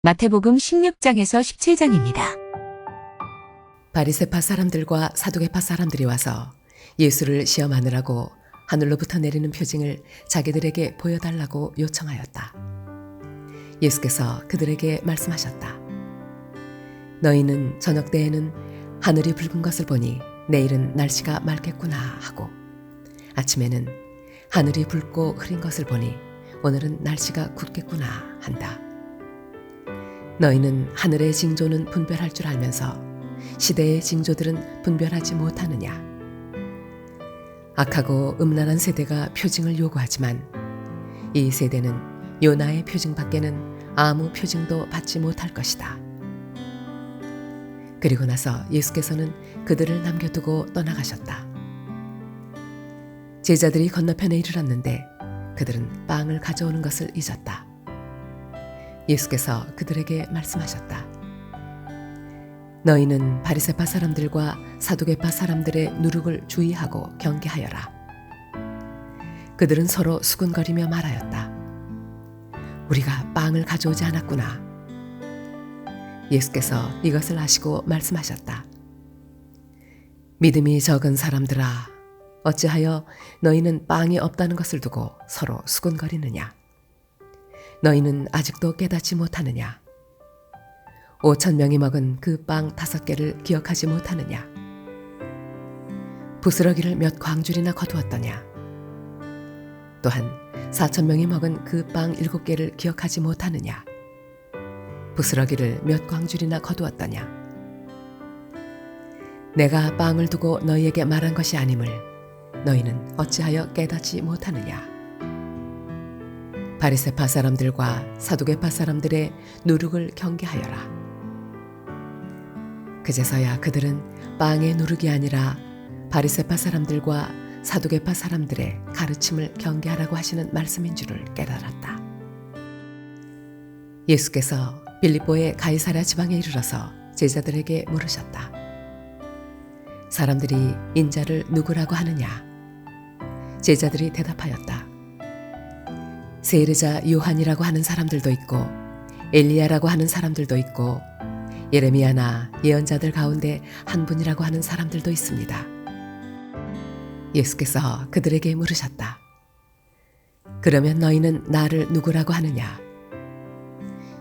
마태복음 16장에서 17장입니다. 바리새파 사람들과 사두개파 사람들이 와서 예수를 시험하느라고 하늘로부터 내리는 표징을 자기들에게 보여달라고 요청하였다. 예수께서 그들에게 말씀하셨다. 너희는 저녁 때에는 하늘이 붉은 것을 보니 내일은 날씨가 맑겠구나 하고, 아침에는 하늘이 붉고 흐린 것을 보니 오늘은 날씨가 굳겠구나 한다. 너희는 하늘의 징조는 분별할 줄 알면서 시대의 징조들은 분별하지 못하느냐. 악하고 음란한 세대가 표징을 요구하지만 이 세대는 요나의 표징밖에는 아무 표징도 받지 못할 것이다. 그리고 나서 예수께서는 그들을 남겨두고 떠나가셨다. 제자들이 건너편에 이르렀는데 그들은 빵을 가져오는 것을 잊었다. 예수께서 그들에게 말씀하셨다. 너희는 바리새파 사람들과 사두개파 사람들의 누룩을 주의하고 경계하여라. 그들은 서로 수군거리며 말하였다. 우리가 빵을 가져오지 않았구나. 예수께서 이것을 아시고 말씀하셨다. 믿음이 적은 사람들아, 어찌하여 너희는 빵이 없다는 것을 두고 서로 수군거리느냐. 너희는 아직도 깨닫지 못하느냐. 5,000명이 먹은 그 빵 5개를 기억하지 못하느냐. 부스러기를 몇 광줄이나 거두었더냐. 또한 4,000명이 먹은 그 빵 7개를 기억하지 못하느냐. 부스러기를 몇 광줄이나 거두었더냐. 내가 빵을 두고 너희에게 말한 것이 아님을 너희는 어찌하여 깨닫지 못하느냐. 바리새파 사람들과 사두개파 사람들의 누룩을 경계하여라. 그제서야 그들은 빵의 누룩이 아니라 바리새파 사람들과 사두개파 사람들의 가르침을 경계하라고 하시는 말씀인 줄을 깨달았다. 예수께서 빌립보의 가이사랴 지방에 이르러서 제자들에게 물으셨다. 사람들이 인자를 누구라고 하느냐? 제자들이 대답하였다. 세례자 요한이라고 하는 사람들도 있고 엘리야라고 하는 사람들도 있고 예레미야나 예언자들 가운데 한 분이라고 하는 사람들도 있습니다. 예수께서 그들에게 물으셨다. 그러면 너희는 나를 누구라고 하느냐?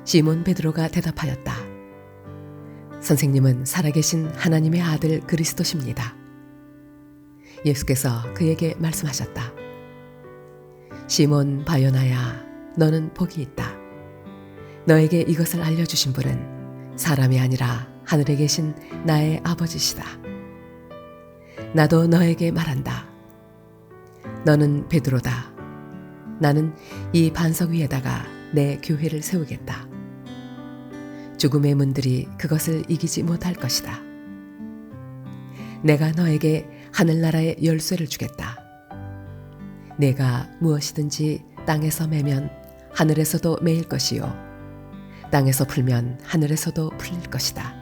시몬 베드로가 대답하였다. 선생님은 살아계신 하나님의 아들 그리스도십니다. 예수께서 그에게 말씀하셨다. 시몬 바요나야, 너는 복이 있다. 너에게 이것을 알려주신 분은 사람이 아니라 하늘에 계신 나의 아버지시다. 나도 너에게 말한다. 너는 베드로다. 나는 이 반석 위에다가 내 교회를 세우겠다. 죽음의 문들이 그것을 이기지 못할 것이다. 내가 너에게 하늘나라의 열쇠를 주겠다. 내가 무엇이든지 땅에서 매면 하늘에서도 매일 것이요 땅에서 풀면 하늘에서도 풀릴 것이다.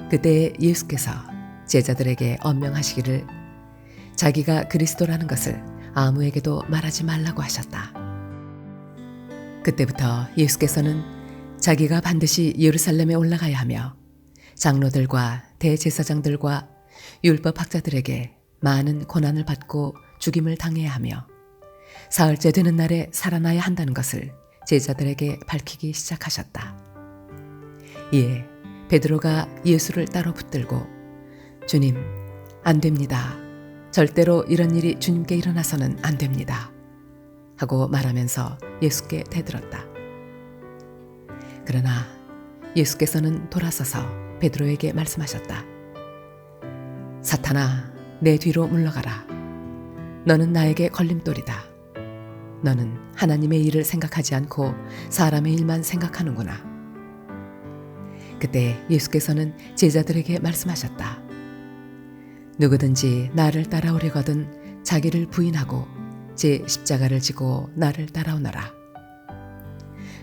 그때 예수께서 제자들에게 엄명하시기를 자기가 그리스도라는 것을 아무에게도 말하지 말라고 하셨다. 그때부터 예수께서는 자기가 반드시 예루살렘에 올라가야 하며 장로들과 대제사장들과 율법학자들에게 많은 고난을 받고 죽임을 당해야 하며 사흘째 되는 날에 살아나야 한다는 것을 제자들에게 밝히기 시작하셨다. 이에 베드로가 예수를 따로 붙들고 주님, 안 됩니다. 절대로 이런 일이 주님께 일어나서는 안 됩니다. 하고 말하면서 예수께 대들었다. 그러나 예수께서는 돌아서서 베드로에게 말씀하셨다. 사탄아, 내 뒤로 물러가라. 너는 나에게 걸림돌이다. 너는 하나님의 일을 생각하지 않고 사람의 일만 생각하는구나. 그때 예수께서는 제자들에게 말씀하셨다. 누구든지 나를 따라오려거든 자기를 부인하고 제 십자가를 지고 나를 따라오너라.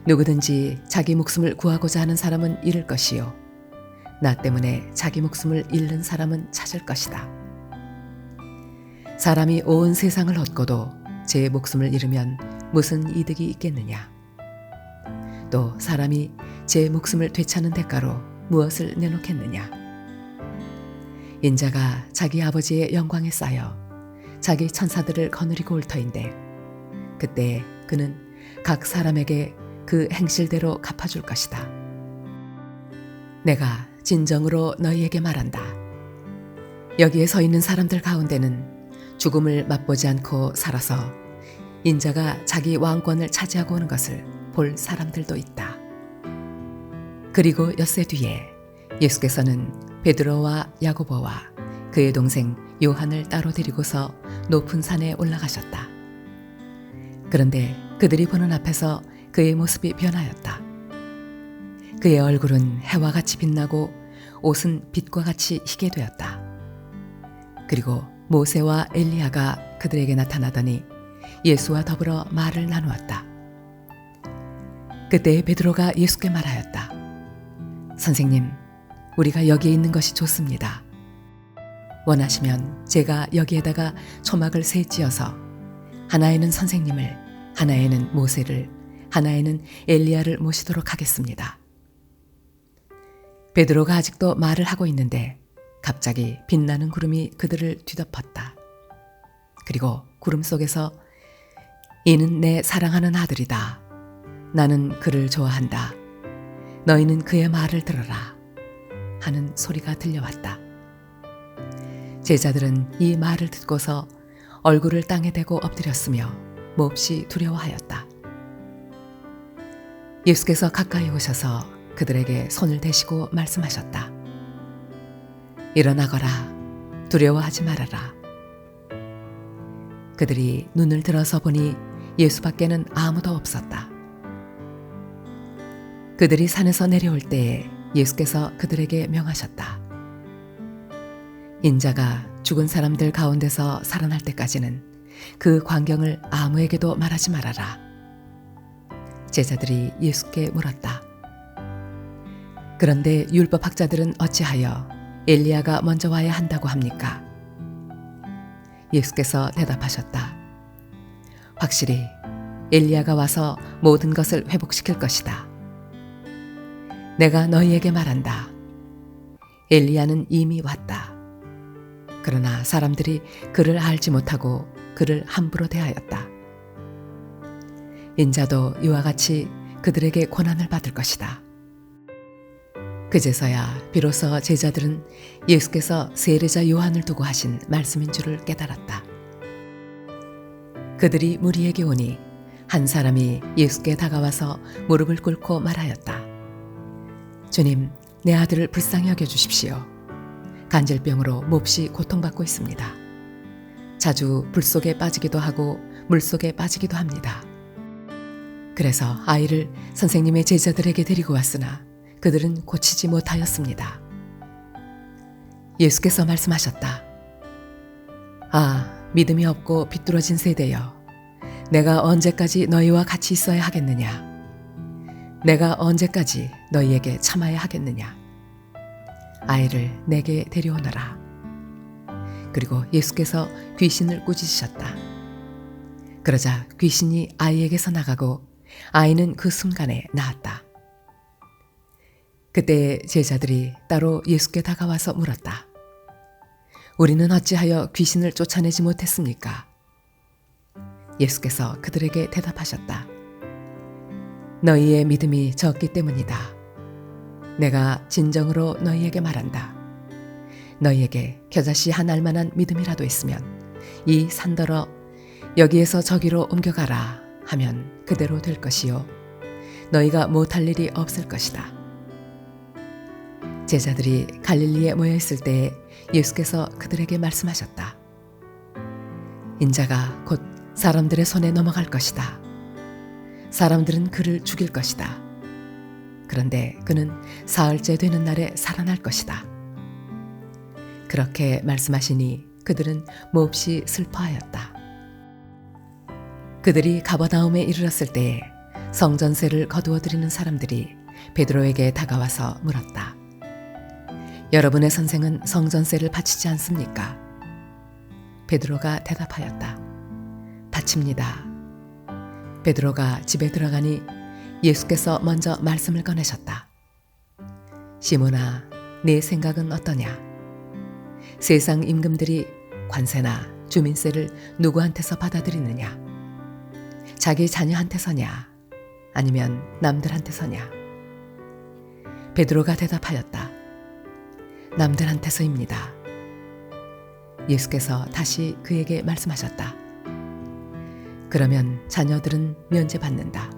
누구든지 자기 목숨을 구하고자 하는 사람은 잃을 것이요 나 때문에 자기 목숨을 잃는 사람은 찾을 것이다. 사람이 온 세상을 얻고도 제 목숨을 잃으면 무슨 이득이 있겠느냐. 또 사람이 제 목숨을 되찾는 대가로 무엇을 내놓겠느냐. 인자가 자기 아버지의 영광에 쌓여 자기 천사들을 거느리고 올 터인데 그때 그는 각 사람에게 그 행실대로 갚아줄 것이다. 내가 진정으로 너희에게 말한다. 여기에 서 있는 사람들 가운데는 죽음을 맛보지 않고 살아서 인자가 자기 왕권을 차지하고 오는 것을 볼 사람들도 있다. 그리고 엿새 뒤에 예수께서는 베드로와 야고보와 그의 동생 요한을 따로 데리고서 높은 산에 올라가셨다. 그런데 그들이 보는 앞에서 그의 모습이 변하였다. 그의 얼굴은 해와 같이 빛나고 옷은 빛과 같이 희게 되었다. 그리고 모세와 엘리야가 그들에게 나타나더니 예수와 더불어 말을 나누었다. 그때 베드로가 예수께 말하였다. 선생님, 우리가 여기에 있는 것이 좋습니다. 원하시면 제가 여기에다가 초막을 세 찧어서 하나에는 선생님을, 하나에는 모세를, 하나에는 엘리야를 모시도록 하겠습니다. 베드로가 아직도 말을 하고 있는데 갑자기 빛나는 구름이 그들을 뒤덮었다. 그리고 구름 속에서 이는 내 사랑하는 아들이다. 나는 그를 좋아한다. 너희는 그의 말을 들어라. 하는 소리가 들려왔다. 제자들은 이 말을 듣고서 얼굴을 땅에 대고 엎드렸으며 몹시 두려워하였다. 예수께서 가까이 오셔서 그들에게 손을 대시고 말씀하셨다. 일어나거라. 두려워하지 말아라. 그들이 눈을 들어서 보니 예수밖에는 아무도 없었다. 그들이 산에서 내려올 때에 예수께서 그들에게 명하셨다. 인자가 죽은 사람들 가운데서 살아날 때까지는 그 광경을 아무에게도 말하지 말아라. 제자들이 예수께 물었다. 그런데 율법학자들은 어찌하여 엘리야가 먼저 와야 한다고 합니까? 예수께서 대답하셨다. 확실히 엘리야가 와서 모든 것을 회복시킬 것이다. 내가 너희에게 말한다. 엘리야는 이미 왔다. 그러나 사람들이 그를 알지 못하고 그를 함부로 대하였다. 인자도 이와 같이 그들에게 고난을 받을 것이다. 그제서야 비로소 제자들은 예수께서 세례자 요한을 두고 하신 말씀인 줄을 깨달았다. 그들이 무리에게 오니 한 사람이 예수께 다가와서 무릎을 꿇고 말하였다. 주님, 내 아들을 불쌍히 여겨 주십시오. 간질병으로 몹시 고통받고 있습니다. 자주 불 속에 빠지기도 하고 물 속에 빠지기도 합니다. 그래서 아이를 선생님의 제자들에게 데리고 왔으나 그들은 고치지 못하였습니다. 예수께서 말씀하셨다. 아, 믿음이 없고 비뚤어진 세대여. 내가 언제까지 너희와 같이 있어야 하겠느냐? 내가 언제까지 너희에게 참아야 하겠느냐? 아이를 내게 데려오너라. 그리고 예수께서 귀신을 꾸짖으셨다. 그러자 귀신이 아이에게서 나가고 아이는 그 순간에 나았다. 그때 제자들이 따로 예수께 다가와서 물었다. 우리는 어찌하여 귀신을 쫓아내지 못했습니까? 예수께서 그들에게 대답하셨다. 너희의 믿음이 적기 때문이다. 내가 진정으로 너희에게 말한다. 너희에게 겨자씨 한 알만한 믿음이라도 있으면 이 산더러 여기에서 저기로 옮겨가라 하면 그대로 될 것이요. 너희가 못할 일이 없을 것이다. 제자들이 갈릴리에 모여 있을 때에 예수께서 그들에게 말씀하셨다. 인자가 곧 사람들의 손에 넘어갈 것이다. 사람들은 그를 죽일 것이다. 그런데 그는 사흘째 되는 날에 살아날 것이다. 그렇게 말씀하시니 그들은 몹시 슬퍼하였다. 그들이 가버나움에 이르렀을 때에 성전세를 거두어들이는 사람들이 베드로에게 다가와서 물었다. 여러분의 선생은 성전세를 바치지 않습니까? 베드로가 대답하였다. 바칩니다. 베드로가 집에 들어가니 예수께서 먼저 말씀을 꺼내셨다. 시몬아, 네 생각은 어떠냐? 세상 임금들이 관세나 주민세를 누구한테서 받아들이느냐? 자기 자녀한테서냐? 아니면 남들한테서냐? 베드로가 대답하였다. 남들한테서입니다. 예수께서 다시 그에게 말씀하셨다. 그러면 자녀들은 면제받는다.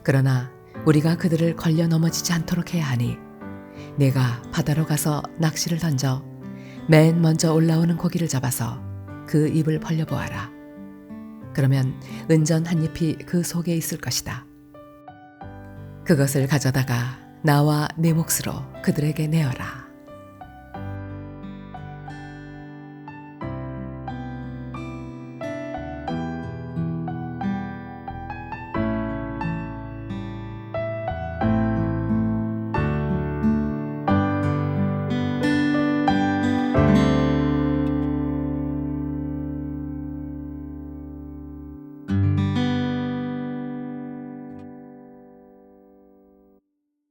그러나 우리가 그들을 걸려 넘어지지 않도록 해야 하니 내가 바다로 가서 낚시를 던져 맨 먼저 올라오는 고기를 잡아서 그 입을 벌려보아라. 그러면 은전 한 잎이 그 속에 있을 것이다. 그것을 가져다가 나와 네 몫으로 그들에게 내어라.